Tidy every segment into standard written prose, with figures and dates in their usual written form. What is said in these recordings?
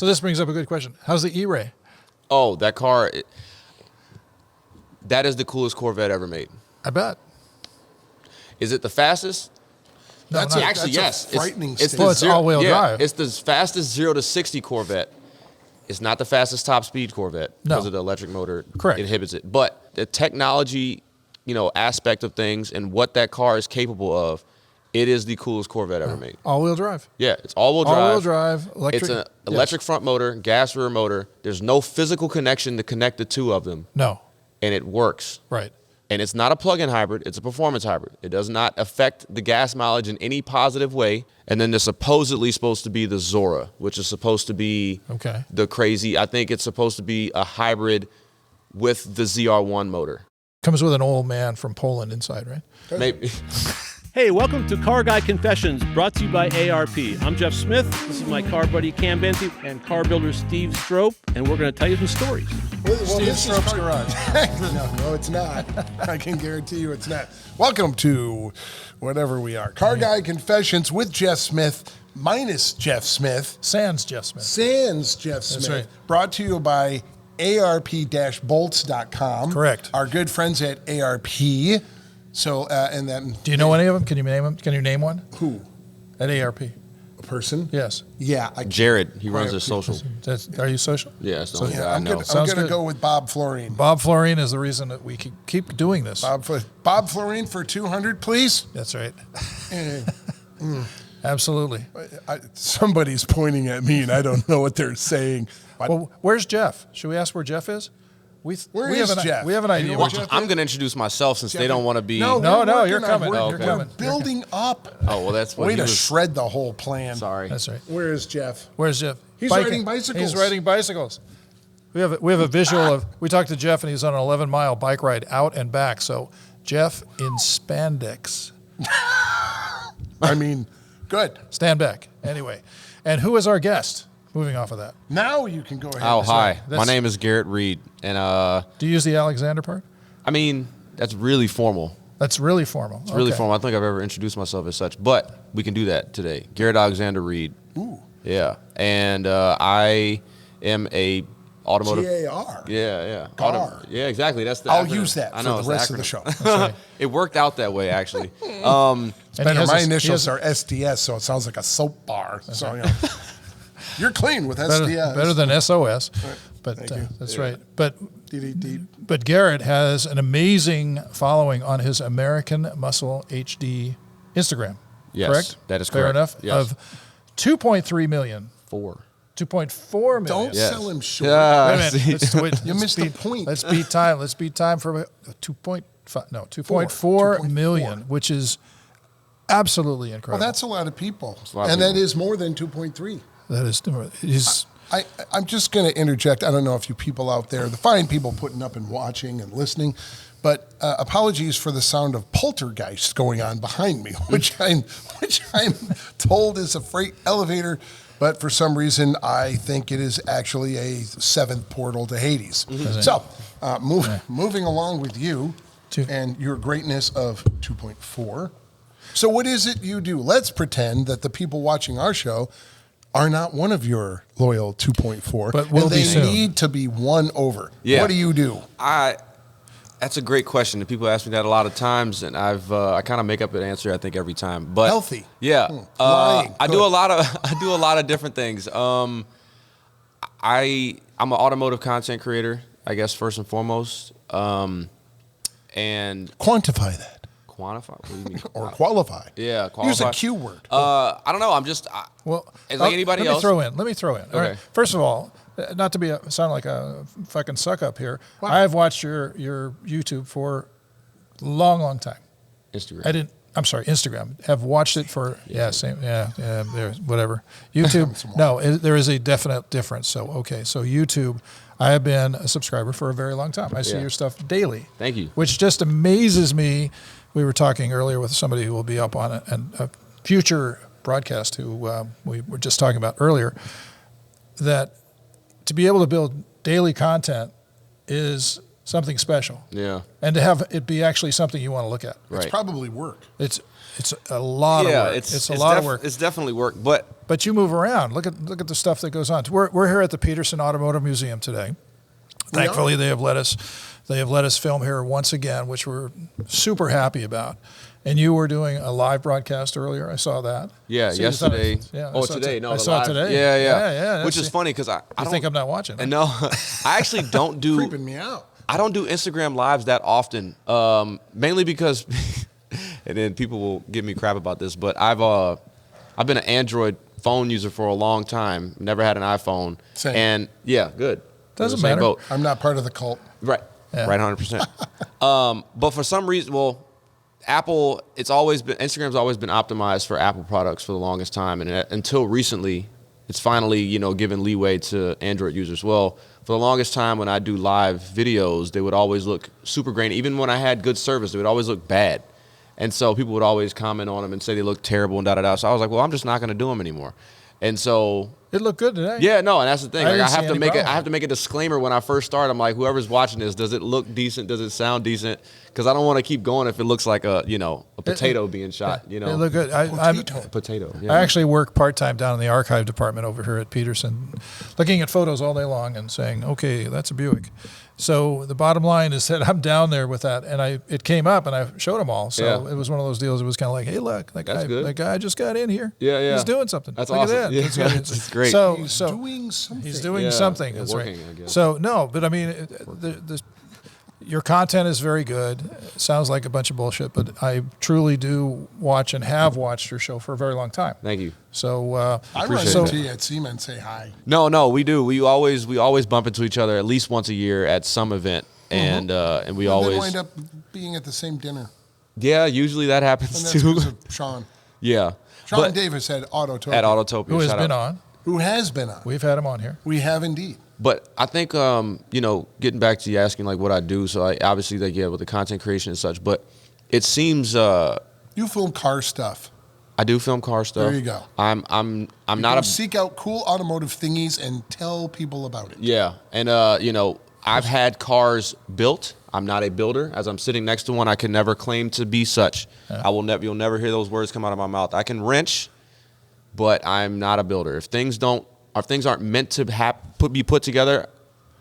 So this brings up a good question. How's the E-Ray? Oh, that car, that is the coolest Corvette ever made. I bet. Is it the fastest? No, That's not- Actually, yes. a frightening it's statement. it's all-wheel drive. It's the fastest 0 to 60 Corvette. It's not the fastest top speed Corvette because of the electric motor. Correct. Inhibits it. But the technology, aspect of things and what that car is capable of, it is the coolest Corvette ever made. All-wheel drive. Yeah, it's all-wheel drive. All-wheel drive, electric. It's an electric front motor, gas rear motor. There's no physical connection to connect the two of them, No. and it works. Right. And it's not a plug-in hybrid. It's a performance hybrid. It does not affect the gas mileage in any positive way. And then there's supposedly supposed to be the Zora, which is supposed to be the crazy. I think it's supposed to be a hybrid with the ZR1 motor. Comes with an old man from Poland inside, right? Maybe. Hey, welcome to Car Guy Confessions, brought to you by ARP. I'm Jeff Smith. This is my car buddy Cam Benty and car builder Steve Strope, and we're going to tell you some stories. Well, Steve Strope's garage. No, it's not. I can guarantee you it's not. Welcome to whatever we are. Car Guy Confessions with Jeff Smith, minus Jeff Smith. Sans Jeff Smith. Sans Jeff Smith. right. Brought to you by ARP-bolts.com. Correct. Our good friends at ARP. So, and then. Do you know any of them? Can you name them? Can you name one? Who? At ARP. A person? Yes. Yeah. Jared, he runs his social. Are you social? Yeah, that's the only Yeah, guy I I'm know. going to go with Bob Florine. Bob Florine is the reason that we can keep doing this. Bob Florine for 200, please. That's right. Absolutely. Somebody's pointing at me, and I don't know what they're saying. Well, where's Jeff? Should we ask where Jeff is? Where is Jeff? We have an idea. know where what Jeff I'm going to introduce myself since they don't want to be. No, we're you're working on- coming. We're, You're we're coming. building up. Oh, well, that's what Way he to was. shred the whole plan. Sorry. That's right. Where is Jeff? Where's Jeff? He's Biking. riding bicycles. He's riding bicycles. We have a visual of. We talked to Jeff, and he's on an 11-mile bike ride out and back. So Jeff in spandex. I mean, good. Stand back. Anyway, and who is our guest? Moving off of that, Now you can go ahead. Oh, hi. right. My name is Garrett Reed. And, do you use the Alexander part? I mean, that's really formal. That's really formal. It's really formal. I don't think I've ever introduced myself as such, but we can do that today. Garrett Alexander Reed. Ooh. Yeah. And I am a automotive. GAR. Yeah. GAR. Yeah, exactly. That's the I'll acronym. use that I know, for it's the rest of the acronym. show. right. It worked out that way, actually. It's better. has My a- he initials has- are SDS, so it sounds like a soap bar. So, you're clean with SDS. better than SOS. But Thank you. that's right. But DDD. But Garrett has an amazing following on his American Muscle HD Instagram. Yes, correct? that is Fair correct. enough. Yes. Of 2.3 million. 2.4 million. Don't sell him short. Wait a minute. see. You missed the point. Let's beat time. Let's beat time for 2.4 million, which is absolutely incredible. Well, that's a lot of people. a lot of And that people. is more than 2.3. That is. He's, I'm just going to interject. I don't know if you people out there, the fine people putting up and watching and listening, but apologies for the sound of poltergeist going on behind me, which I'm told is a freight elevator, but for some reason I think it is actually a seventh portal to Hades. So, moving along with you and your greatness of 2.4. So, what is it you do? Let's pretend that the people watching our show are not one of your loyal 2.4, But will and be they soon. need to be won over. Yeah. What do you do? That's a great question. And people ask me that a lot of times, and I kind of make up an answer I think every time. But Healthy. Yeah, Lying. I Good. do a lot of different things. I'm an automotive content creator, I guess first and foremost, and Quantify that. quantify. What do you mean? Or qualify. Yeah, qualify. Use a Q word. I don't know. I'm just well, it's like anybody else. Let me throw in. All right. Okay. First of all, not to sound like a fucking suck up here. I've watched your YouTube for a long time. Instagram. I'm sorry, Instagram. Have watched it for whatever. YouTube. No, there is a definite difference. So so YouTube. I have been a subscriber for a very long time. I see your stuff daily. Thank you. Which just amazes me. We were talking earlier with somebody who will be up on a future broadcast who we were just talking about earlier, that to be able to build daily content is something special. Yeah. And to have it be actually something you want to look at. Right. It's probably work. It's a lot of work. It's a lot of work. It's definitely work. But But you move around. Look at the stuff that goes on. We're here at the Petersen Automotive Museum today. Thankfully, they have let us film here once again, which we're super happy about. And you were doing a live broadcast earlier. I saw that. Yeah, so yesterday. Today. No, I saw it today. Yeah. Which is funny because I don't think I'm not watching. Right? No, I actually don't do. Creeping me out. I don't do Instagram lives that often, mainly because, and then people will give me crap about this, but I've been an Android phone user for a long time. Never had an iPhone. Same. And yeah, good. Doesn't matter. Boat. I'm not part of the cult. Right. Yeah. Right, 100%. But for some reason, Apple, Instagram's always been optimized for Apple products for the longest time, and until recently, it's finally given leeway to Android users. Well, for the longest time, when I do live videos, they would always look super grainy. Even when I had good service, they would always look bad, and so people would always comment on them and say they look terrible and da. So I was like, well, I'm just not going to do them anymore, and so. It looked good today. Yeah, no, and that's the thing. I Like, didn't I have see to make any it. I have to make a disclaimer when I first start. I'm like, whoever's watching this, does it look decent? Does it sound decent? Because I don't want to keep going if it looks like a potato being shot. It looked good. A potato. Yeah. I actually work part-time down in the archive department over here at Petersen, looking at photos all day long and saying, okay, that's a Buick. So the bottom line is that I'm down there with that, and it came up, and I showed them all. So it was one of those deals. It was kind of like, hey, look, that guy just got in here. Yeah. He's doing something. That's look awesome. At that. Yeah, that's great. So He's doing something. He's doing something. That's working, right. I guess. So no, but I mean, your content is very good. It sounds like a bunch of bullshit, but I truly do watch and have watched your show for a very long time. Thank you. So I run into you at SEMA and say hi. No, we do. We always bump into each other at least once a year at some event, and we always wind up being at the same dinner. Yeah, usually that happens And that's too. because of Sean. Yeah. Sean Davis at Autotopia. At Autotopia. Who has been on? Who has been on. We've had him on here. We have indeed. But I think, getting back to you asking like what I do, so I obviously with the content creation and such, but it seems you film car stuff. I do film car stuff. There you go. I'm not seek out cool automotive thingies and tell people about it. Yeah, and I've had cars built. I'm not a builder. As I'm sitting next to one, I can never claim to be such. Yeah. You'll never hear those words come out of my mouth. I can wrench, but I'm not a builder. If things aren't meant to be put together,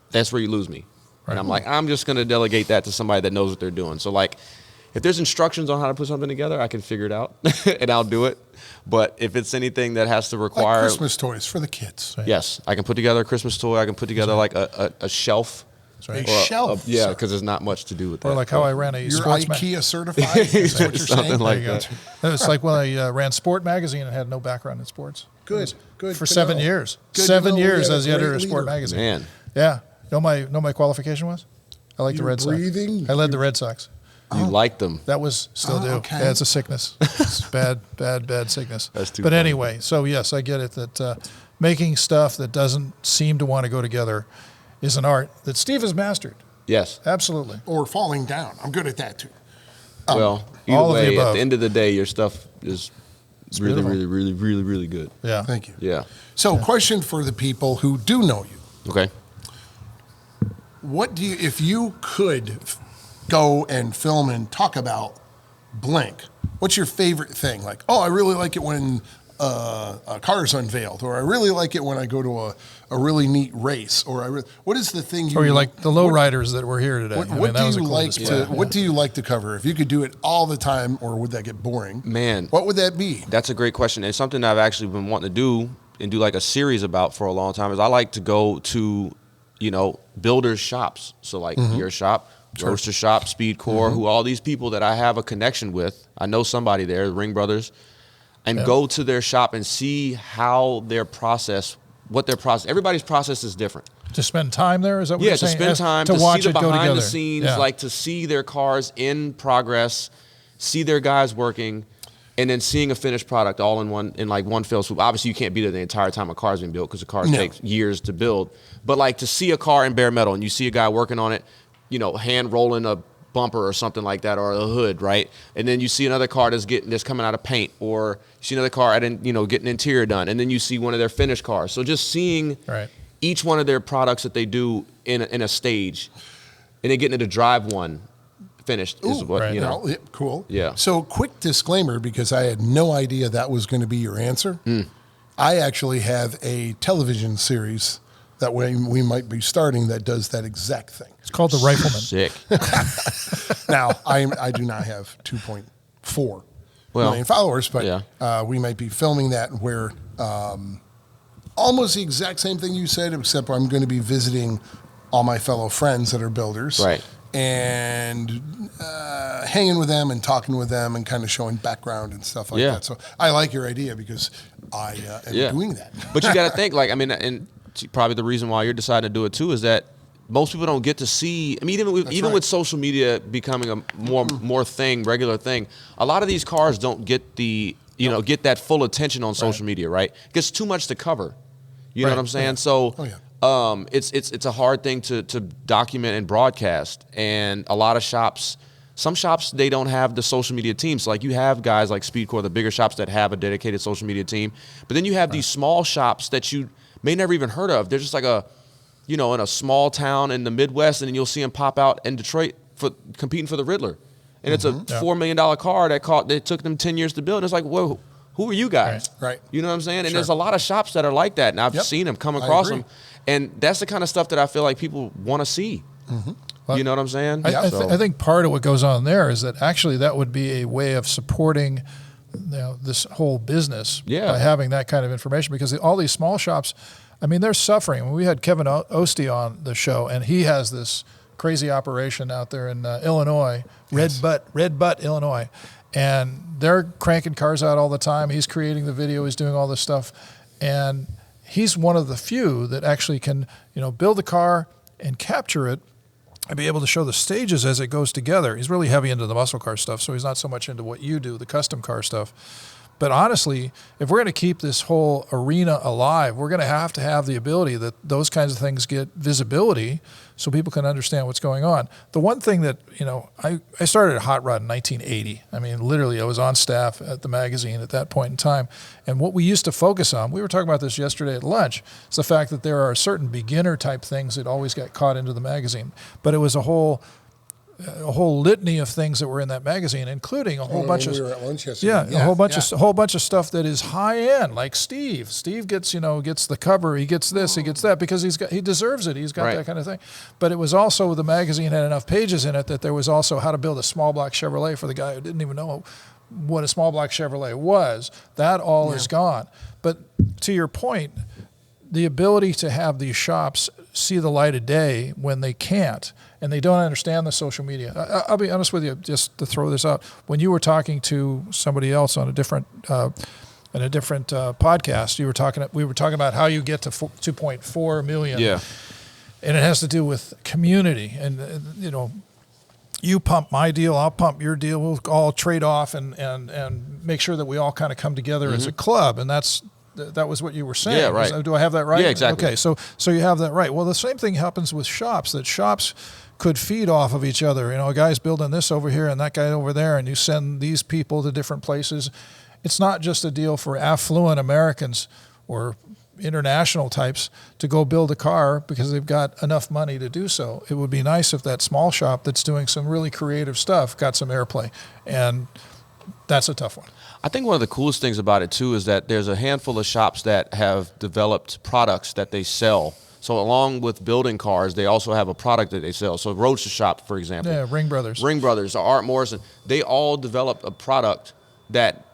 that's where you lose me. Right. And I'm like, I'm just going to delegate that to somebody that knows what they're doing. So like, if there's instructions on how to put something together, I can figure it out and I'll do it. But if it's anything that has to require like Christmas toys for the kids, right? Yes, I can put together a Christmas toy. I can put together like a shelf. Right. A shelf, yeah, because there's not much to do with that. Or like how I ran a You're sports IKEA certified. Is that what you're something saying? like that. It's like when I ran Sport magazine and had no background in sports. Good for 7 years. Good 7 years as the editor of Sport magazine. Man, yeah. Know my qualification was? I like the Red Sox. I led the Red Sox. You liked them. That was still do. Okay. Yeah, it's a sickness. It's bad sickness. That's too But funny. anyway, so yes, I get it that making stuff that doesn't seem to want to go together is an art that Steve has mastered. Yes. Absolutely. Or falling down. I'm good at that too. Well, all either of the way, above. at the end of the day, your stuff is really, beautiful. really, really, really, really good. Yeah. Thank you. Yeah. So, question for the people who do know you. Okay. If you could go and film and talk about blank, what's your favorite thing? Like, I really like it when a car is unveiled, or I really like it when I go to a really neat race, or what is the thing you? Or you like the lowriders that were here today? What do you like to cover? If you could do it all the time, or would that get boring? Man, what would that be? That's a great question. It's something I've actually been wanting to do and do like a series about for a long time. Is I like to go to, builders' shops. So like your shop, Roadster Shop, Speed Core, who all these people that I have a connection with. I know somebody there, the Ring Brothers, and go to their shop and see how everybody's process is different. To spend time there? Is that what you're saying? To spend time, to watch see the it go behind together. the scenes, like to see their cars in progress, see their guys working, and then seeing a finished product all in one fell swoop. Obviously, you can't be there the entire time a car's been built because a car takes years to build. But like to see a car in bare metal and you see a guy working on it, hand rolling a bumper or something like that, or a hood, right? And then you see another car that's coming out of paint, or you see another car getting interior done, and then you see one of their finished cars. So just seeing each one of their products that they do in a stage, and then getting to drive one finished is what Cool. Yeah. So quick disclaimer, because I had no idea that was going to be your answer. I actually have a television series that we might be starting that does that exact thing. It's called The Rifleman. Sick. Now, I do not have 2.4 million followers, but we might be filming that where almost the exact same thing you said, except I'm going to be visiting all my fellow friends that are builders. Right. And hanging with them and talking with them and kind of showing background and stuff like that. So I like your idea because I am doing that. But you got to think, like, I mean, and probably the reason why you're deciding to do it too is that most people don't get to see. I mean, even with social media becoming a more regular thing, a lot of these cars don't get get that full attention on social media, right? It gets too much to cover. You know what I'm saying? So. It's a hard thing to document and broadcast, and a lot of shops, some shops, they don't have the social media teams. So like you have guys like Speedcore, the bigger shops that have a dedicated social media team, but then you have these small shops that you may never even heard of. They're just like in a small town in the Midwest, and then you'll see them pop out in Detroit for competing for the Riddler, and it's a $4 million car that took them 10 years to build. And it's like, whoa. Who are you guys? Right. You know what I'm saying? And there's a lot of shops that are like that, and I've seen them, come across them, and that's the kind of stuff that I feel like people want to see. Mm-hmm. You know what I'm saying? I think part of what goes on there is that actually that would be a way of supporting this whole business by having that kind of information, because all these small shops, I mean, they're suffering. We had Kevin Ostie on the show, and he has this crazy operation out there in Illinois, Red Butte, Illinois. And they're cranking cars out all the time. He's creating the video. He's doing all this stuff. And he's one of the few that actually can, build a car and capture it and be able to show the stages as it goes together. He's really heavy into the muscle car stuff, so he's not so much into what you do, the custom car stuff. But honestly, if we're going to keep this whole arena alive, we're going to have the ability that those kinds of things get visibility so people can understand what's going on. The one thing that, I started at Hot Rod in 1980. I mean, literally, I was on staff at the magazine at that point in time. And what we used to focus on, we were talking about this yesterday at lunch, is the fact that there are certain beginner type things that always got caught into the magazine. But it was a whole litany of things that were in that magazine, including a whole bunch of a whole bunch of stuff that is high end, like Steve. Steve gets the cover, he gets this, he gets that, because he deserves it. He's got that kind of thing. But it was also, the magazine had enough pages in it that there was also how to build a small block Chevrolet for the guy who didn't even know what a small block Chevrolet was. That all is gone. But to your point, the ability to have these shops see the light of day when they can't, and they don't understand the social media. I'll be honest with you, just to throw this out. When you were talking to somebody else on a different podcast, we were talking about how you get to 2.4 million. Yeah. And it has to do with community, and you pump my deal, I'll pump your deal. We'll all trade off and make sure that we all kind of come together as a club, and that was what you were saying. Yeah, right. Do I have that right? Yeah, exactly. Okay, so you have that right. Well, the same thing happens with shops, that shops could feed off of each other. A guy's building this over here and that guy over there, and you send these people to different places. It's not just a deal for affluent Americans or international types to go build a car because they've got enough money to do so. It would be nice if that small shop that's doing some really creative stuff got some airplay, and that's a tough one. I think one of the coolest things about it too is that there's a handful of shops that have developed products that they sell. So along with building cars, they also have a product that they sell. So Roadster Shop, for example. Yeah, Ring Brothers, or Art Morrison, they all developed a product that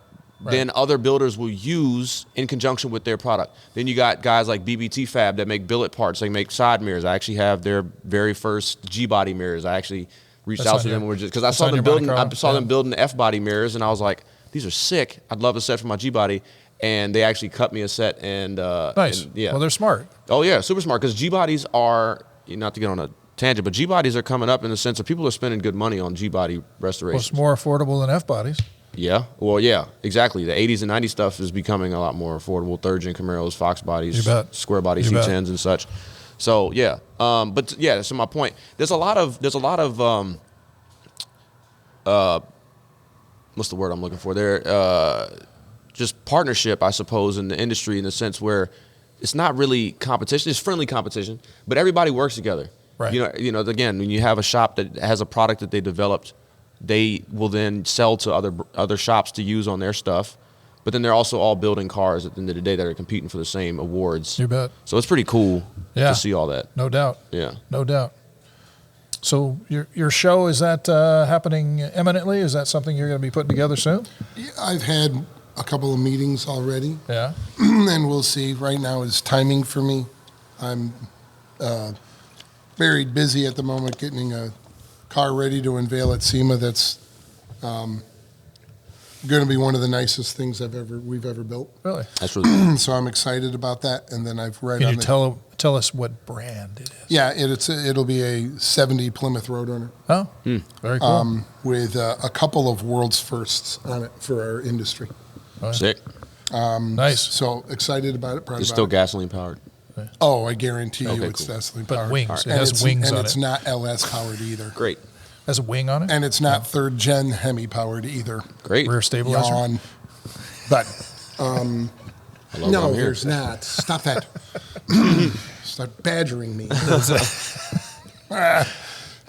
then other builders will use in conjunction with their product. Then you got guys like BBT Fab that make billet parts. They make side mirrors. I actually have their very first G-body mirrors. I actually reached out to them because I saw them building. I saw them building the F-body mirrors, and I was like, these are sick. I'd love a set for my G-body. And they actually cut me a set. And nice. And, yeah. Well, they're smart. Oh, yeah, super smart. Because G-bodies are, not to get on a tangent, but G-bodies are coming up in the sense that people are spending good money on G-body restoration. Well, it's more affordable than F-bodies. Yeah. Well, yeah, exactly. The 80s and 90s stuff is becoming a lot more affordable. Third-gen Camaros, Fox bodies, square body C10s and such. So, yeah. But, yeah, so my point, there's a lot of what's the word I'm looking for there? Just partnership, I suppose, in the industry, in the sense where it's not really competition. It's friendly competition, but everybody works together. Right. Again, when you have a shop that has a product that they developed, they will then sell to other shops to use on their stuff. but then they're also all building cars at the end of the day that are competing for the same awards. You bet. So it's pretty cool to see all that. No doubt. Yeah. No doubt. So your show, is that happening imminently? Is that something you're going to be putting together soon? Yeah, I've had a couple of meetings already. Yeah. And we'll see. Right now is timing for me. I'm very busy at the moment getting a car ready to unveil at SEMA that's going to be one of the nicest things we've ever built. Really? That's really cool. So I'm excited about that. And then I've read Can on you tell us what brand it is? Yeah, it'll be a 70 Plymouth Roadrunner. Oh, very cool. With a couple of world's firsts on it for our industry. Sick. Nice. So excited about it. Proud It's about still it. gasoline powered. Oh, I guarantee you Okay, it's cool. gasoline But powered. wings. Right. It has wings on and it's it. not LS powered either. Great. Has a wing on it? And it's not third gen Hemi powered either. Great. Rear stabilizer? Yawn. But I love what no, I'm hearing. there's not. Stop that. Start badgering me.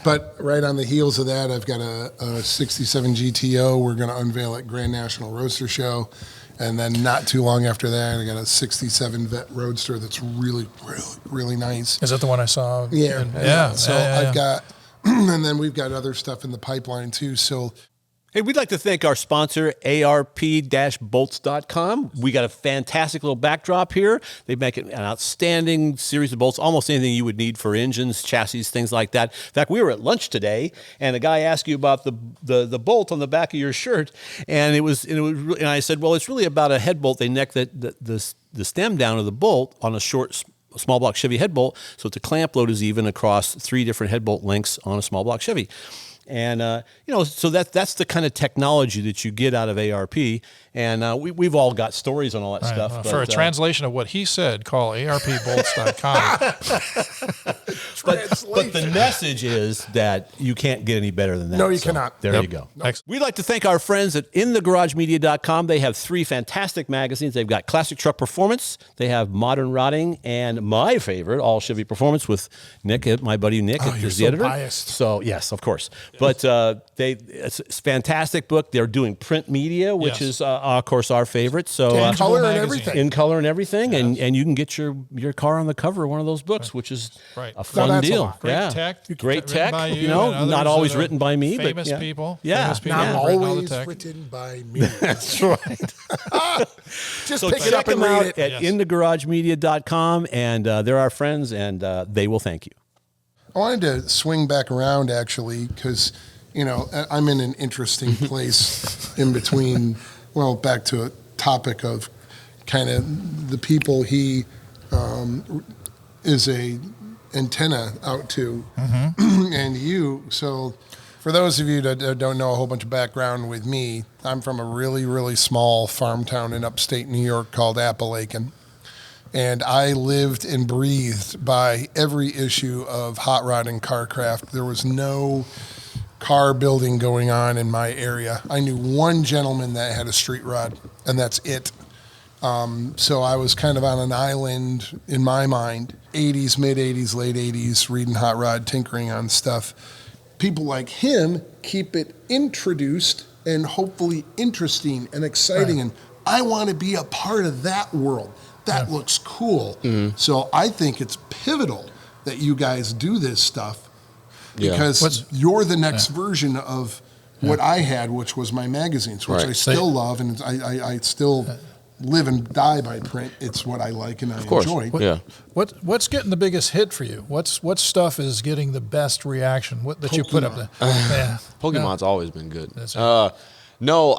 But right on the heels of that, I've got a 67 GTO we're going to unveil at Grand National Roadster Show. And then not too long after that, I got a 67 Vet Roadster that's really, really, really nice. Is that the one I saw? Yeah. Yeah. So I've got, and then we've got other stuff in the pipeline too. So Hey, we'd like to thank our sponsor, ARP-bolts.com. We got a fantastic little backdrop here. They make an outstanding series of bolts, almost anything you would need for engines, chassis, things like that. In fact, we were at lunch today, and a guy asked you about the bolt on the back of your shirt, and and I said, well, it's really about a head bolt. They neck the stem down of the bolt on a short, small block Chevy head bolt, so the clamp load is even across 3 different head bolt lengths on a small block Chevy. And, so that's the kind of technology that you get out of ARP. And we've all got stories on all that stuff. Well, but, for a translation of what he said, call arpbolts.com. but the message is that you can't get any better than that. No, you cannot. There you go. Nope. We'd like to thank our friends at InTheGarageMedia.com. They have 3 fantastic magazines. They've got Classic Truck Performance, they have Modern Rotting, and my favorite, All Chevy Performance with Nick, my buddy Nick, you're is so the editor. biased. So yes, of course. But it's a fantastic book. They're doing print media, which Yes. is of course our favorite. So in color and magazine. everything. in color and everything, and you can get your car on the cover of one of those books, which is Right. a fun that's a deal. lot. Great yeah. tech. Great Written tech. by You know, and others not always that are written by me, famous but people. Yeah. Famous people Not have written all the always tech. written by me. That's right. Just So pick it check up and them read out it. at InTheGarageMedia.com, and they're our friends, and they will thank you. I wanted to swing back around actually because, I'm in an interesting place in between, back to a topic of kind of the people he is a antenna out to and you. So for those of you that don't know a whole bunch of background with me, I'm from a really, really small farm town in upstate New York called Appalachian. And I lived and breathed by every issue of hot rod and carcraft. There was no car building going on in my area. I knew one gentleman that had a street rod, and that's it. So I was kind of on an island in my mind, 80s, mid-80s, late 80s, reading hot rod, tinkering on stuff. People like him keep it introduced and hopefully interesting and exciting, and I want to be a part of that world. That looks cool. So I think it's pivotal that you guys do this stuff because you're the next version of what I had, which was my magazines, which I still love, and I still live and die by print. It's what I like and I enjoy. What's getting the biggest hit for you? What stuff is getting the best reaction? What that you put up there? Pokemon's always been good.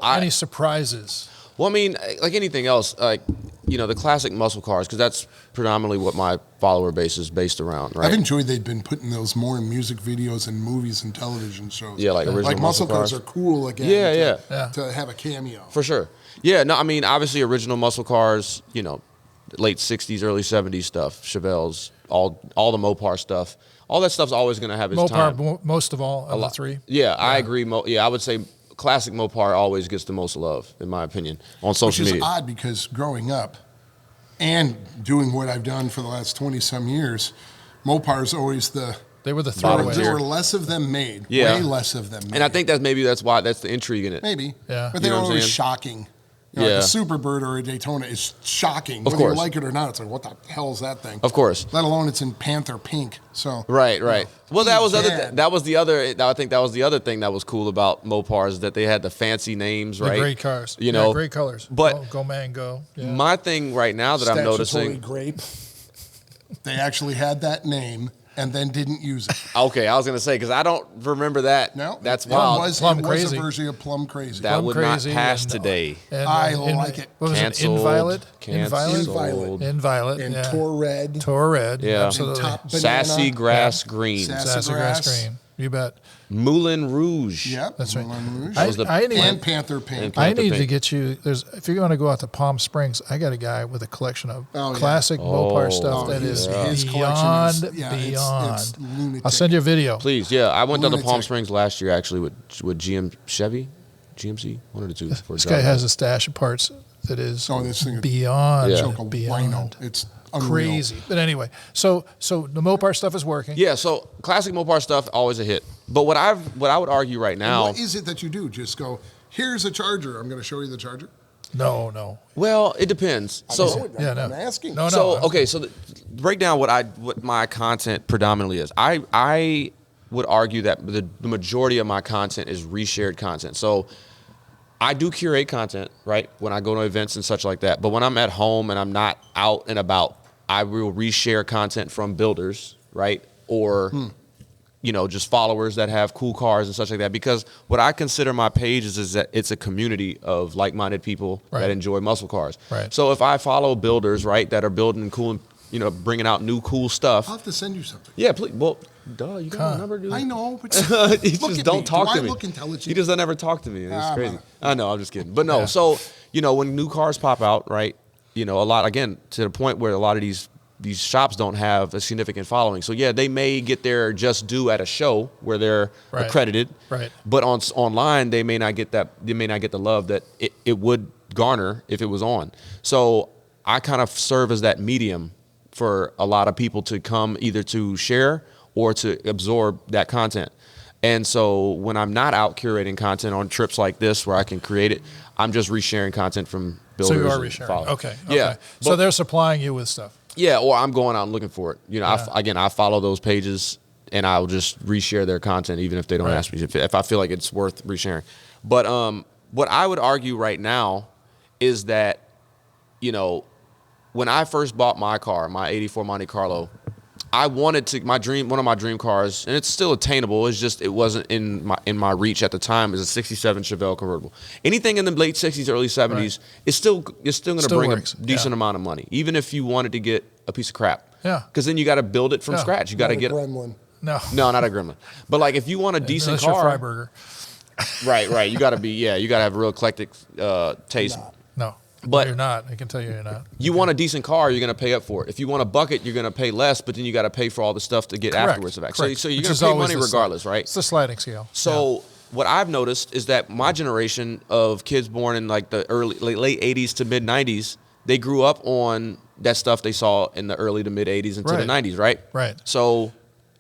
Any surprises? Well, I mean, like anything else, the classic muscle cars, because that's predominantly what my follower base is based around, right? I've enjoyed they've been putting those more in music videos and movies and television shows. Yeah, like original muscle cars are cool again. To have a cameo. For sure. Yeah, no, I mean, obviously original muscle cars, late 60s, early 70s stuff, Chevelles, all the Mopar stuff. All that stuff's always going to have its time. Mopar, most of all, of the 3. Yeah, I agree. I would say classic Mopar always gets the most love, in my opinion, on social media. Which is odd because growing up and doing what I've done for the last 20-some years, Mopar's always they were the throwaway. There were less of them made. Way less of them made. And I think that's the intrigue in it. Maybe. Yeah. But they were always shocking. You know, Yeah. like a Superbird or a Daytona is shocking. Of Whether course. you like it or not, it's like, what the hell is that thing? Of course. Let alone it's in Panther pink. So Right. Well, that was Yeah. that was the other. I think that was the other thing that was cool about Mopars, is that they had the fancy names, right? The great cars. You know, great colors. But go mango. Yeah. my thing right now that I'm Statutory noticing. grape. They actually had that name and then didn't use it. Okay, I was gonna say, because I don't remember that. No, That's it wild. was Plum a Crazy. version of Plum Crazy. That Plum would Crazy not pass and, today. And, I like it. What was Canceled. it? Inviolate? Canceled. Inviolate. and yeah. Tor Red. Tor Red. Yeah. Absolutely. And Top Sassy Banana. Grass Green. Sassy Grass Grass. Green. You bet. Moulin Rouge. Yep, That's right. Moulin Rouge. That was the I need- and Panther Pink. And I Panther need to Pink. get you. If you're going to go out to Palm Springs, I got a guy with a collection of Oh, yeah. classic Mopar stuff Oh, that his- is his collection beyond is- yeah, it's beyond. lunatic. I'll send you a video. Please, yeah. I went down to Palm Lunatic. Springs last year actually with GMC, one of the two. This guy has a stash of parts that is Oh, this thing- beyond, Yeah. Choke a beyond rhino. It's unreal. crazy. But anyway, so the Mopar stuff is working. Yeah, so classic Mopar stuff always a hit. But what I would argue right now. What is it that you do? Just go, here's a charger. I'm going to show you the charger. No. Well, it depends. So Yeah, no. I'm asking. No. So okay, so break down what my content predominantly is. I would argue that the majority of my content is reshared content. So I do curate content, right, when I go to events and such like that. But when I'm at home and I'm not out and about, I will reshare content from builders, right, or just followers that have cool cars and such like that. Because what I consider my page is that it's a community of like-minded people Right. that enjoy muscle cars. Right. So if I follow builders, right, that are building cool, bringing out new cool stuff. I'll have to send you something. Yeah, please. Well, duh, you got my number, dude. I know, but He look just at don't me. talk Do to me. I look intelligent? He just doesn't ever talk to me. It's Ah, crazy. man. I know, I'm just kidding. But no, Yeah. so when new cars pop out, right? A lot, again, to the point where a lot of these shops don't have a significant following. So yeah, they may get their just due at a show where they're Right. accredited. Right. But online, they may not get that. They may not get the love that it would garner if it was on. So I kind of serve as that medium for a lot of people to come either to share or to absorb that content. And so when I'm not out curating content on trips like this where I can create it, I'm just resharing content from So builders. you are and resharing. followers. Okay. Yeah. So But- they're supplying you with stuff. yeah, or I'm going out and looking for it. I follow those pages and I'll just reshare their content even if they don't Right. ask me if I feel like it's worth resharing. But what I would argue right now is that, when I first bought my car, my '84 Monte Carlo, I wanted to one of my dream cars, and it's still attainable. It's just it wasn't in my reach at the time. Is a '67 Chevelle convertible. Anything in the late '60s, early '70s is still going to Still bring works. a decent Yeah. amount of money, even if you wanted to get a piece of crap. Yeah. Because then you got to build it from Yeah. scratch. You got to Not a get Gremlin. No. no, not a Gremlin. But like if you want a decent Unless you're car, Freiburger. right. You got to you got to have a real eclectic taste. No. But- you're not. I can tell you, you're not. You want a decent car, you're going to pay up for it. If you want a bucket, you're going to pay less, but then you got to pay for all the stuff to get Correct. afterwards. Back. Correct. So you're Which going is to pay always money the regardless, slide- right? It's the sliding scale. So what I've noticed is that my generation of kids born in like the late 80s to mid 90s, they grew up on that stuff they saw in the early to mid 80s into the Right. 90s, right? Right. So,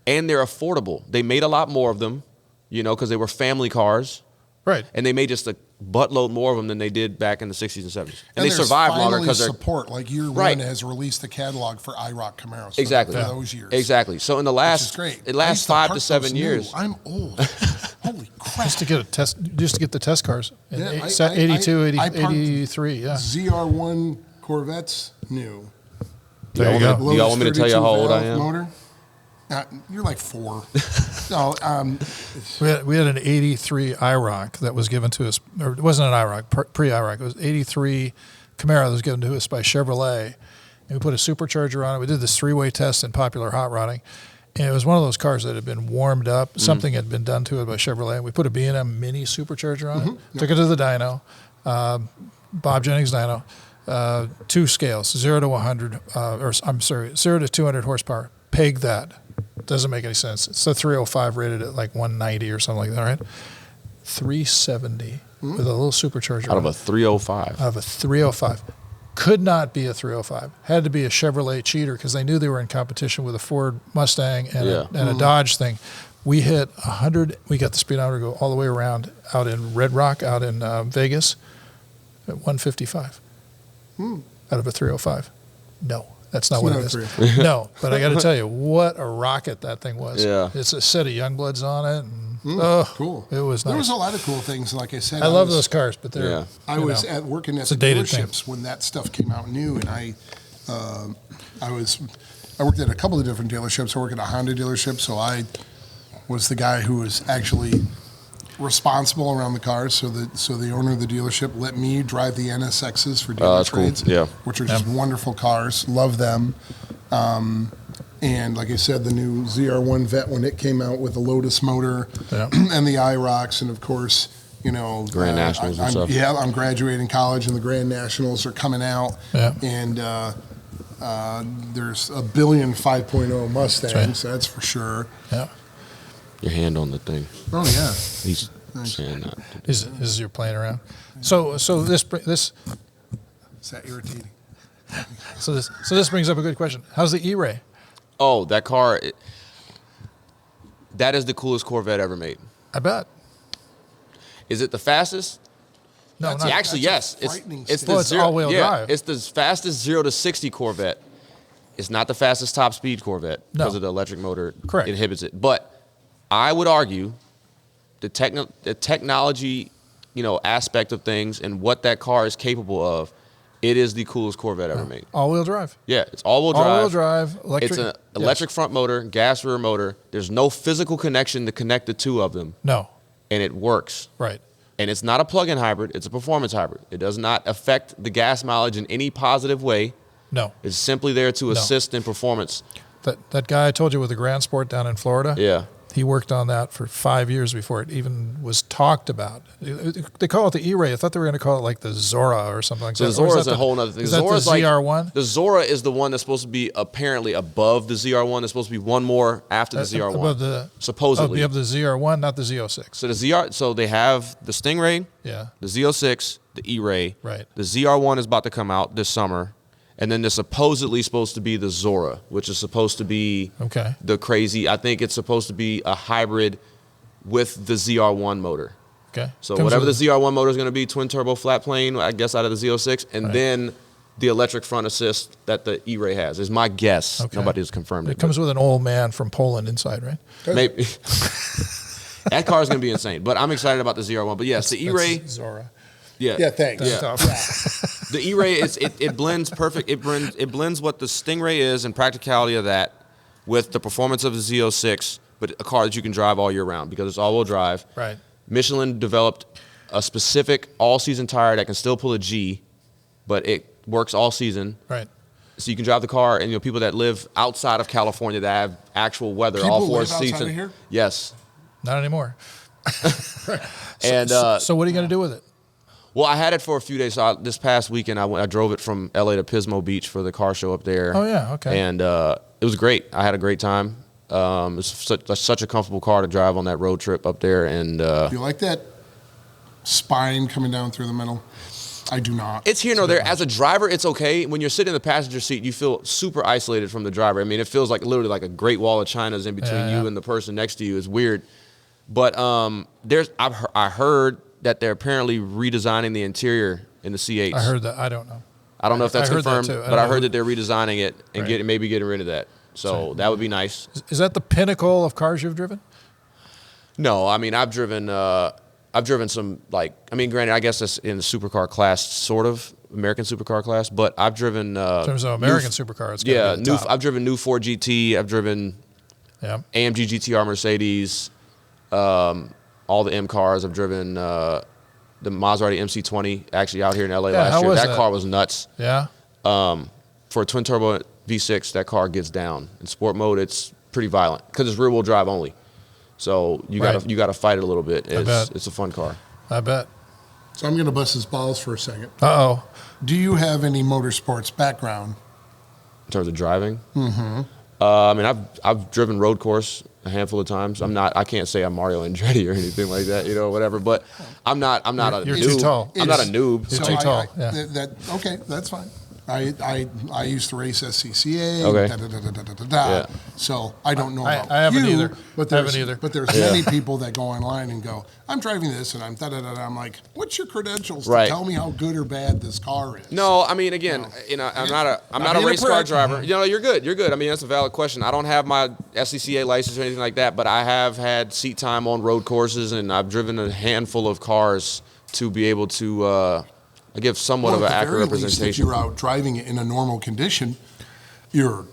and they're affordable. They made a lot more of them, because they were family cars. Right. And they made just a buttload more of them than they did back in the 60s and 70s. And they there's survived longer finally because they're support. Like Year Right. One has released the catalog for IROC Camaros. Exactly. For Yeah. those years. Exactly. So in the Which last, is great. it I lasts used to 5 park to 7 those new. years. I'm old. Holy crap. Just to get the test cars. In Yeah, 82, I parked 83, yeah. ZR1 Corvettes new. There you go. Do y'all want me to tell you how old I 32 am? valve Motor. You're like 4. No, We had an 83 IROC that was given to us, or it wasn't an IROC, pre-IROC. It was 83 Camaro that was given to us by Chevrolet. And we put a supercharger on it. We did this 3-way test in popular hot rodding. And it was one of those cars that had been warmed up. Something had been done to it by Chevrolet. We put a B&M mini supercharger on it. Took it to the dyno, Bob Jennings dyno. 2 scales, 0 to 100, 0 to 200 horsepower. Peg that. Doesn't make any sense. It's a 305 rated at like 190 or something like that, right? 370 with a little supercharger. Out of on a it. 305. Out of a 305. Could not be a 305. Had to be a Chevrolet cheater because they knew they were in competition with a Ford Mustang and, a Dodge thing. We hit 100. We got the speedometer to go all the way around out in Red Rock, out in Vegas. at 155 out of a 305. No, that's not It's what not it a is. No, but I got to tell you, what a rocket that thing was. Yeah. It's a set of Youngbloods on it. And, Cool. It was nice. There was a lot of cool things. Like I said, I love those cars, but they're. Yeah. I was working at the dated thing. dealerships when that stuff came out new, and I worked at a couple of different dealerships. I worked at a Honda dealership, so I was the guy who was actually responsible around the cars. So the owner of the dealership let me drive the NSXs for dealer that's cool. trades, Yeah. which are just wonderful cars. Love them. And like I said, the new ZR1 Vet when it came out with the Lotus motor and the IROCs, and of course, Grand Nationals and stuff. Yeah, I'm graduating college, and the Grand Nationals are coming out. Yeah. And there's a billion 5.0 Mustangs, that's for sure. Yeah. Your hand on the thing. Oh yeah. He's saying that. Is you're playing around. So this Is that irritating? so this brings up a good question. How's the E-Ray? Oh, that car, that is the coolest Corvette ever made. I bet. Is it the fastest? No, That's not That's Actually, a yes. frightening It's statement. Well, it's all-wheel drive. It's the fastest 0 to 60 Corvette. It's not the fastest top speed Corvette because of the electric motor. Correct. Inhibits it. But I would argue the technology, aspect of things and what that car is capable of, it is the coolest Corvette ever made. all-wheel drive. Yeah, it's all-wheel drive. All-wheel drive, electric. It's an electric front motor, gas rear motor. There's no physical connection to connect the two of them, No, and it works. right. And it's not a plug-in hybrid. It's a performance hybrid. It does not affect the gas mileage in any positive way. No. It's simply there to assist in performance. That guy I told you with the Grand Sport down in Florida. Yeah. He worked on that for 5 years before it even was talked about. They call it the E-Ray. I thought they were going to call it like the Zora or something like So that. the Or Zora is a whole other thing. Is that the ZR1? The Zora is the one that's supposed to be apparently above the ZR1. There's supposed to be one more after the ZR1. Above the, supposedly. Above the ZR1, not the Z06. So they have the Stingray, Yeah. the Z06, the E-Ray. Right. The ZR1 is about to come out this summer. And then there's supposedly supposed to be the Zora, which is supposed to be the crazy. I think it's supposed to be a hybrid with the ZR1 motor. Okay. So whatever the ZR1 motor is going to be, twin turbo flat plane, I guess out of the Z06, and then the electric front assist that the E-Ray has is my guess. Okay. Nobody has confirmed it. It comes with an old man from Poland inside, right? Maybe. That car is going to be insane. But I'm excited about the ZR1. But yes, the E-Ray. Zora. Yeah, thanks. Yeah. The E-Ray it blends perfect. It blends what the Stingray is and practicality of that with the performance of the Z06, but a car that you can drive all year round because it's all-wheel drive. Right. Michelin developed a specific all-season tire that can still pull a G, but it works all season. Right. So you can drive the car, and people that live outside of California that have actual weather, People all four live outside seasons. of here? Yes. Not anymore. And So what are you going to do with it? well, I had it for a few days. So this past weekend, I drove it from LA to Pismo Beach for the car show up there. Oh, yeah, okay. And it was great. I had a great time. It's such a comfortable car to drive on that road trip up there. And You like that spine coming down through the middle? I do not. it's here nor there. As a driver, it's okay. When you're sitting in the passenger seat, you feel super isolated from the driver. I mean, it feels like literally like a Great Wall of China is in between you and the person next to you. It's weird. But I heard that they're apparently redesigning the interior in the C8s. I heard that. I don't know. I don't know if that's I heard that confirmed, too. but I heard that they're redesigning it and Right. maybe getting rid of that. So that would be nice. Is that the pinnacle of cars you've driven? No, I mean I've driven some granted I guess that's in the supercar class, sort of American supercar class, but I've driven In terms of American supercar, it's gotta be the top. I've driven new Ford GT, I've driven AMG GTR Mercedes, all the M cars. I've driven the Maserati MC20 actually out here in LA last year. That car was nuts. Yeah. For a twin turbo V6, that car gets down. In sport mode, it's pretty violent because it's rear wheel drive only. So you gotta fight it a little bit. It's a fun car. I bet. So I'm going to bust his balls for a second. Uh-oh. Do you have any motorsports background? In terms of driving, I mean I've driven road course a handful of times. I can't say I'm Mario Andretti or anything like that, whatever. But I'm not a You're noob. too tall. I'm not a noob. You're So too tall. okay, that's fine. I used to race SCCA. Okay. Yeah. So I don't know about I haven't either. But I haven't either. But there's many people that go online and go, I'm driving this and I'm da-da-da-da. I'm like, what's your credentials to tell me how good or bad this car is? No, I mean, again, I'm not a race car driver. You're good. I mean, that's a valid question. I don't have my SCCA license or anything like that, but I have had seat time on road courses, and I've driven a handful of cars to be able to give somewhat of an accurate representation. If you're out driving it in a normal condition, you're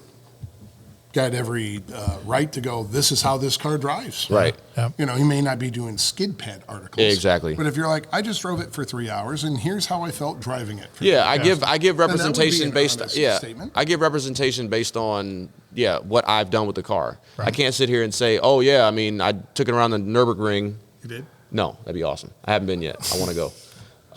got every right to go, this is how this car drives. Right. Yep. You may not be doing skid pad articles. Exactly. But if you're like, I just drove it for 3 hours and here's how I felt driving it. I give representation based I give representation based on what I've done with the car. Right. I can't sit here and say, oh yeah, I mean, I took it around the Nürburgring. You did? No, that'd be awesome. I haven't been yet. I want to go.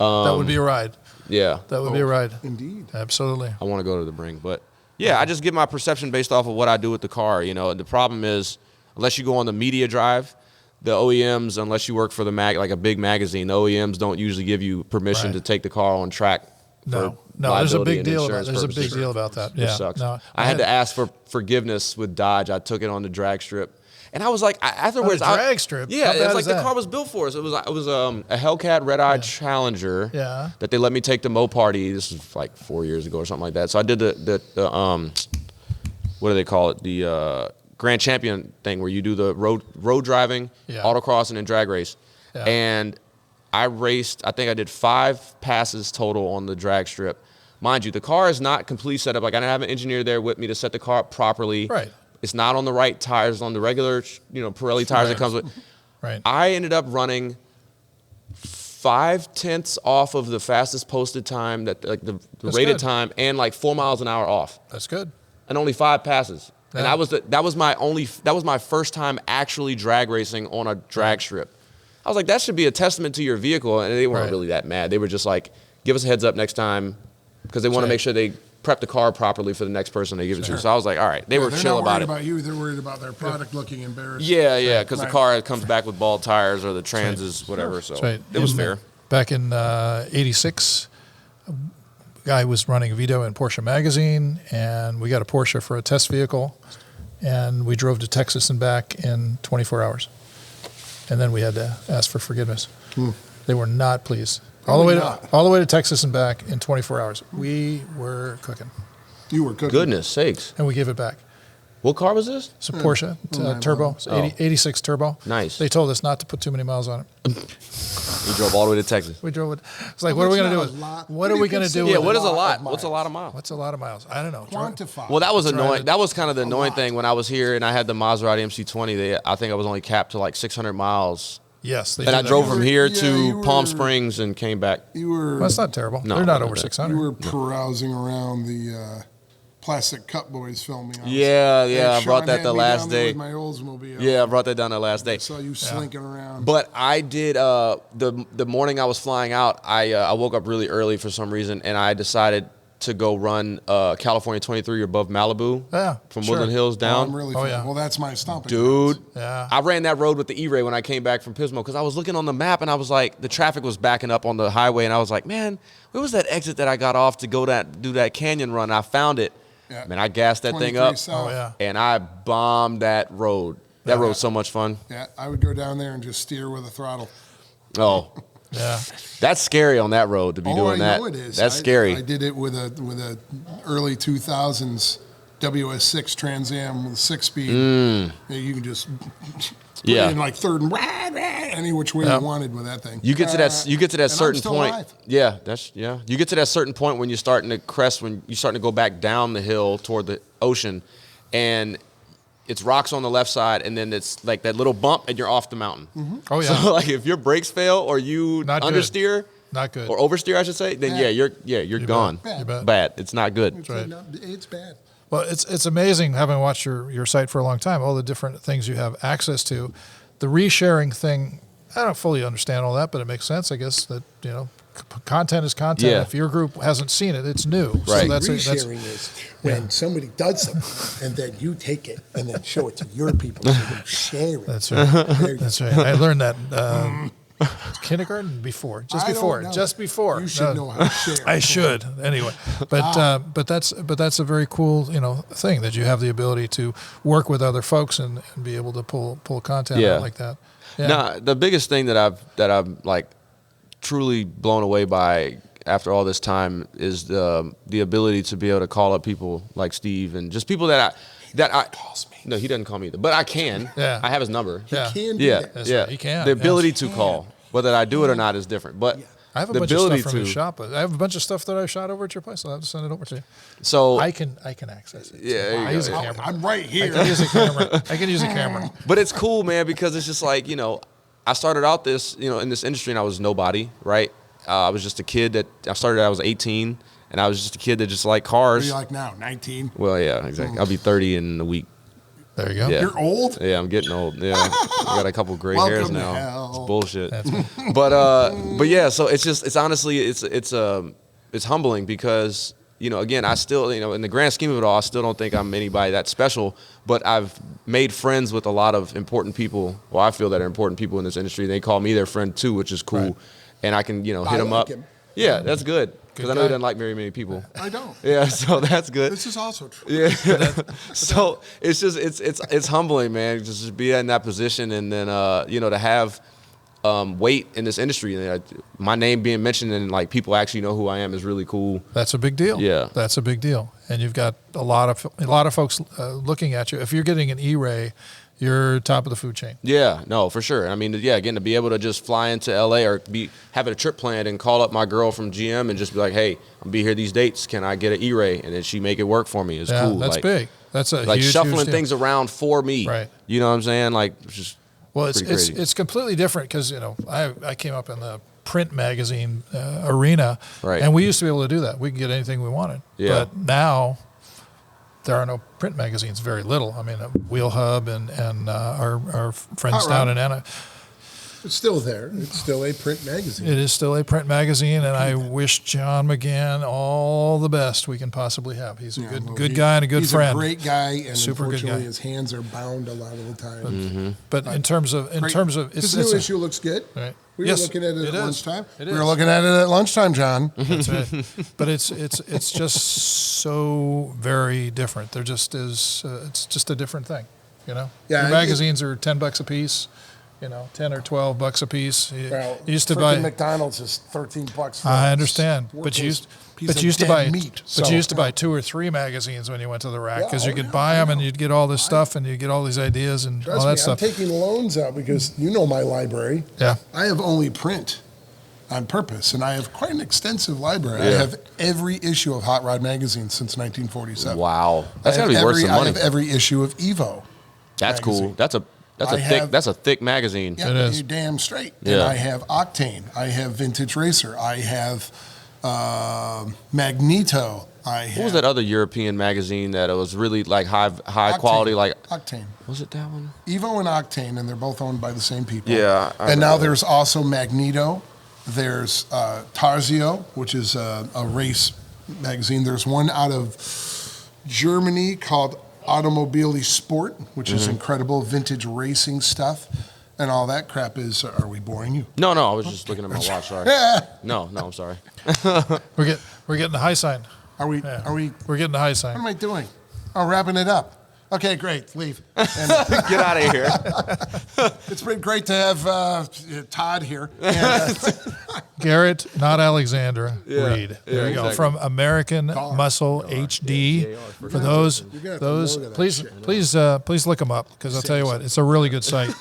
That would be a ride. Yeah. That would be a ride. Indeed. Absolutely. I want to go to the Bring, but I just give my perception based off of what I do with the car. The problem is, unless you go on the media drive, the OEMs, unless you work for like a big magazine, the OEMs don't usually give you permission to take the car on track. No, there's a big deal about that. Which sucks. No, I had to ask for forgiveness with Dodge. I took it on the drag strip. And I was like, afterwards, drag strip. Yeah, it's like the car was built for us. It was a Hellcat Red Eye Challenger. Yeah. That they let me take to Mo Party. This was like 4 years ago or something like that. So I did the what do they call it? The Grand Champion thing where you do the road driving, autocross, and then drag race. Yeah. And I raced. I think I did 5 passes total on the drag strip. Mind you, the car is not complete setup. Like I didn't have an engineer there with me to set the car up properly. Right. It's not on the right tires, on the regular, Pirelli tires that comes with. Right. I ended up running 5/10 off of the fastest posted time, that like the rated time, and like 4 miles an hour off. That's good. And only 5 passes. Yeah. And that was my first time actually drag racing on a drag strip. I was like, that should be a testament to your vehicle. And they weren't really that mad. They were just like, give us a heads up next time, because they want to make sure they prep the car properly for the next person they give it to. So I was like, all right, they were chill about it. They're not worried about you. They're worried about their product looking embarrassing. Yeah, because the car comes back with bald tires or the trans is whatever. So it was fair. Back in '86, a guy was running Vito in Porsche Magazine, and we got a Porsche for a test vehicle, and we drove to Texas and back in 24 hours. And then we had to ask for forgiveness. They were not pleased. All the way to Texas and back in 24 hours. We were cooking. You were cooking. Goodness sakes. And we gave it back. What car was this? It's a Porsche Turbo. It's 86 Turbo. Nice. They told us not to put too many miles on it. We drove all the way to Texas. We drove it. It's like, what are we going to do with it? What are we going to do with it? Yeah, what is a lot? What's a lot of miles? What's a lot of miles? I don't know. Quantify. Well, that was annoying. That was kind of the annoying thing when I was here and I had the Maserati MC20. I think I was only capped to like 600 miles. Yes. And I drove from here to Palm Springs and came back. Well, that's not terrible. No, they're not over 600. You were carousing around the Plastic Cup Boys filming. I brought that the last day. With my Oldsmobile. Yeah, I brought that down the last day. I saw you slinking around. But I did, the morning I was flying out, I woke up really early for some reason, and I decided to go run California 23 above Malibu from Woodland Hills down. I'm really Well, that's my stomping Dude, yeah. I ran that road with the ERay when I came back from Pismo, because I was looking on the map, and I was like, the traffic was backing up on the highway, and I was like, man, where was that exit that I got off to go do that canyon run? I found it. Yeah. Man, I gassed that thing up, and I bombed that road. That road's so much fun. Yeah, I would go down there and just steer with a throttle. Oh, yeah. That's scary on that road to be doing that. I know it is. That's scary. I did it with a early 2000s WS6 Trans Am with 6-speed. You can just put it in like third and any which way you wanted with that thing. You get to that certain point. Alive. You get to that certain point when you're starting to crest, when you're starting to go back down the hill toward the ocean, and it's rocks on the left side, and then it's like that little bump, and you're off the mountain. Oh yeah. So like if your brakes fail or you understeer, not good, or oversteer, I should say, then you're gone. Bad. It's not good. It's bad. Well, it's amazing, having watched your site for a long time, all the different things you have access to. The resharing thing, I don't fully understand all that, but it makes sense, I guess, that content is content. Yeah. If your group hasn't seen it, it's new. Right. So resharing is when somebody does something and then you take it and then show it to your people so they share it. That's right. That's right. I learned that kindergarten? Before. I don't know. Just before. You should know how to share. I should. Anyway. But that's a very cool, thing that you have the ability to work with other folks and be able to pull content out like that. Yeah. Now, the biggest thing that I'm like truly blown away by after all this time is the ability to be able to call up people like Steve and just people that I calls me. No, he doesn't call me either, but I can. Yeah. I have his number. Yeah. Can do Yeah, that. That's yeah. right. He can. The ability Yes. to call, whether I do it or not, is different. But I have a the bunch of ability stuff from his to shop. I have a bunch of stuff that I shot over at your place. I'll have to send it over to you. so I can access it. Yeah, there you I go, use a yeah. camera. I'm right I here. can use a camera. I can use a camera. But it's cool, man, because it's just like, I started out in this industry and I was nobody, right? I was just a kid I was 18 and I was just a kid that just liked What cars. are you like now? 19? Well, yeah, exactly. I'll be 30 in a week. There you go. Yeah. You're old? Yeah, I'm getting old. Yeah, I got a couple gray hairs Welcome to now. hell. It's bullshit. But yeah, so it's honestly it's humbling because again, I still in the grand scheme of it all, I still don't think I'm anybody that special. But I've made friends with a lot of important people. Well, I feel that are important people in this industry. They call me their friend too, which is cool. Right. And I can hit I them like up. him. Yeah, that's good because I know guy. he doesn't like very many people. I don't. Yeah, so that's good. This is also true. Yeah. So it's just it's humbling, man, just to be in that position and then to have weight in this industry. My name being mentioned and like people actually know who I am is really cool. That's a big deal. Yeah. That's a big deal. And you've got a lot of folks looking at you. If you're getting an E-Ray, you're top of the food chain. Yeah, no, for sure. I mean, yeah, again, to be able to just fly into LA or be having a trip planned and call up my girl from GM and just be like, hey, I'll be here these dates. Can I get an E-Ray? And then she make it work for me. It's cool. That's like, big. That's a like huge, shuffling huge deal. things around for me. Right. You know what I'm saying? Like, it's just Well, it's pretty crazy. it's completely different because I came up in the print magazine arena, Right. and we used to be able to do that. We could get anything we wanted. Yeah. But now there are no print magazines. Very little. I mean, Wheel Hub and our friends Hot down Rod. in Anna. It's still there. It's still a print magazine. It is still a print magazine, and I wish John McGann all the best we can possibly have. He's a good guy and a good friend. He's a great guy, and Super good unfortunately guy. his hands are bound a lot of the time. Mm-hmm. But in terms of His new issue looks good. Right. We Yes, were looking at it it at is. lunchtime. It We were is. looking at it at lunchtime, John. That's right. But it's just so very different. There just is. It's just a different thing. Yeah, Your it- magazines are $10 a piece. $10 or $12 a piece. Well, You used to frickin' buy. McDonald's is $13. For I a understand, but you used to dead buy. meat. But you used to buy 2 or 3 magazines when you went to the rack because you could buy them and you'd get all this stuff and you'd get all these ideas and Trust all that me, stuff. I'm taking loans out because you know my library. Yeah. I have only print on purpose, and I have quite an extensive library. I Yeah. have every issue of Hot Rod magazine since 1947. wow. That's I got to have be worth some I money. have every issue of Evo. That's cool. magazine. That's a thick magazine. Yeah, It is. you're damn straight. Yeah. And I have Octane. I have Vintage Racer. I have Magneto. I have What was that other European magazine that it was really like high Octane. quality? Like, Octane. was it that one? Evo and Octane, and they're both owned by the same people. Yeah, I And now remember. there's also Magneto. There's Tarzio, which is a race magazine. There's one out of Germany called Automobili Sport, which is incredible vintage racing stuff. And all that crap is, are we boring you? No, I was just looking at my watch. Sorry. No, I'm sorry. We're getting the high sign. Are we, Yeah. what We're getting the high am sign. I doing? Oh, wrapping it up. Okay, great. Leave. And Get out of here. it's been great to have Todd here. And, Garrett, not Alexandra, Yeah. Reed. There Yeah, you go. exactly. From American Muscle HD. For those, You're gonna have to those, logo that please, shit. please look them up because I'll tell you what, it's a really good site.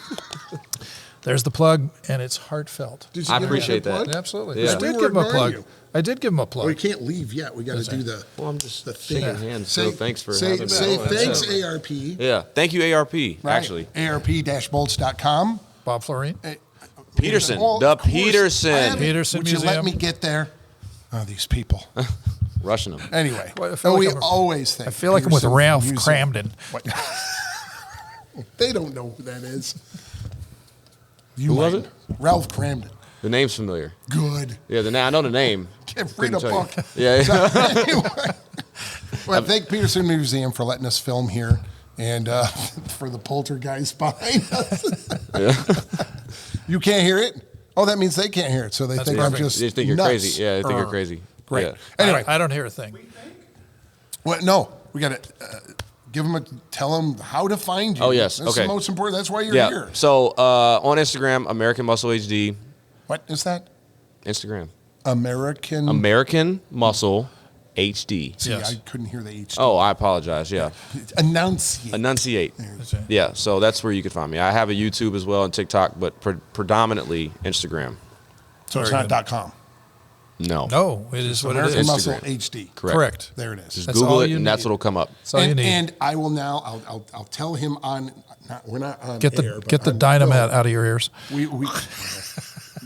There's the plug, and it's heartfelt. did you I give him a appreciate good that. plug? Absolutely. Yeah. I did We give him were a plug. ignoring you. I did give him a Well, we plug. can't leave yet. We got to do the. Well, I'm just The thing. shaking hands. Say, So thanks for say, having me. say Oh, thanks, absolutely. ARP. Yeah, thank you, ARP. Right. Actually, ARP-bolts.com. Bob Florine. Petersen, Well, the of course. Petersen. I haven't- Petersen Would you let Museum. me get there? Oh, these people. rushing them. Anyway, Well, I feel and like we I'm- always think. I feel like I'm with Petersen Ralph Museum- Cramden. What? They don't know who that is. You Who was might. it? Ralph Cramden. The name's familiar. Good. Yeah, I know the name. Read Couldn't a tell you. book. Yeah, So, yeah. anyway, well, thank Petersen Museum for letting us film here and for the poltergeist behind us. You can't hear it? Oh, that means they can't hear it, so they think I'm just They think you're nuts. crazy. Yeah, they think you're crazy. Great. Yeah. Anyway, I don't hear a thing. well, no, we got to tell them how to find you. Oh, yes. That's Okay. the most important. That's why you're Yeah. here. So on Instagram, American Muscle HD. What is that? Instagram. American Muscle HD. See, Yes. I couldn't hear the H. Oh, I apologize. Yeah. Enunciate. That's right. Yeah. So that's where you can find me. I have a YouTube as well and TikTok, but predominantly Instagram. So it's Very not good. .com. No. No, it is what it American is. Muscle Instagram. HD. Correct. There it is. Just That's Google all it, you and that's need. what'll come up. That's all you need. And I will now. I'll tell him on. We're not on Get air, the but get the on dynamite film. out of your ears.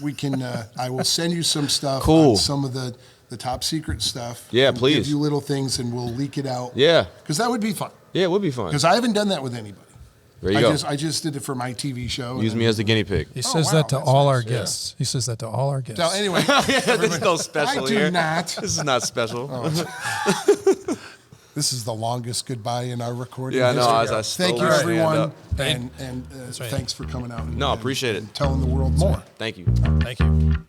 We can. I will send you some stuff. Cool. On some of the top secret stuff. Yeah, and please. Give you little things, and we'll leak it out. Yeah. Because that would be fun. Yeah, it would be fun. Because I haven't done that with anybody. There you go. I just did it for my TV show. Use me as the guinea pig. He says wow, that to that's all nice. our guests. He says that to all our guests. So anyway, There's no special I do here. not. This is not special. This is the longest goodbye in our recording. Yeah, I know. history. As I Thank you, slowly stand everyone, up. and right. thanks for coming out. No, and appreciate it. Telling the world more. Thank you. Thank you.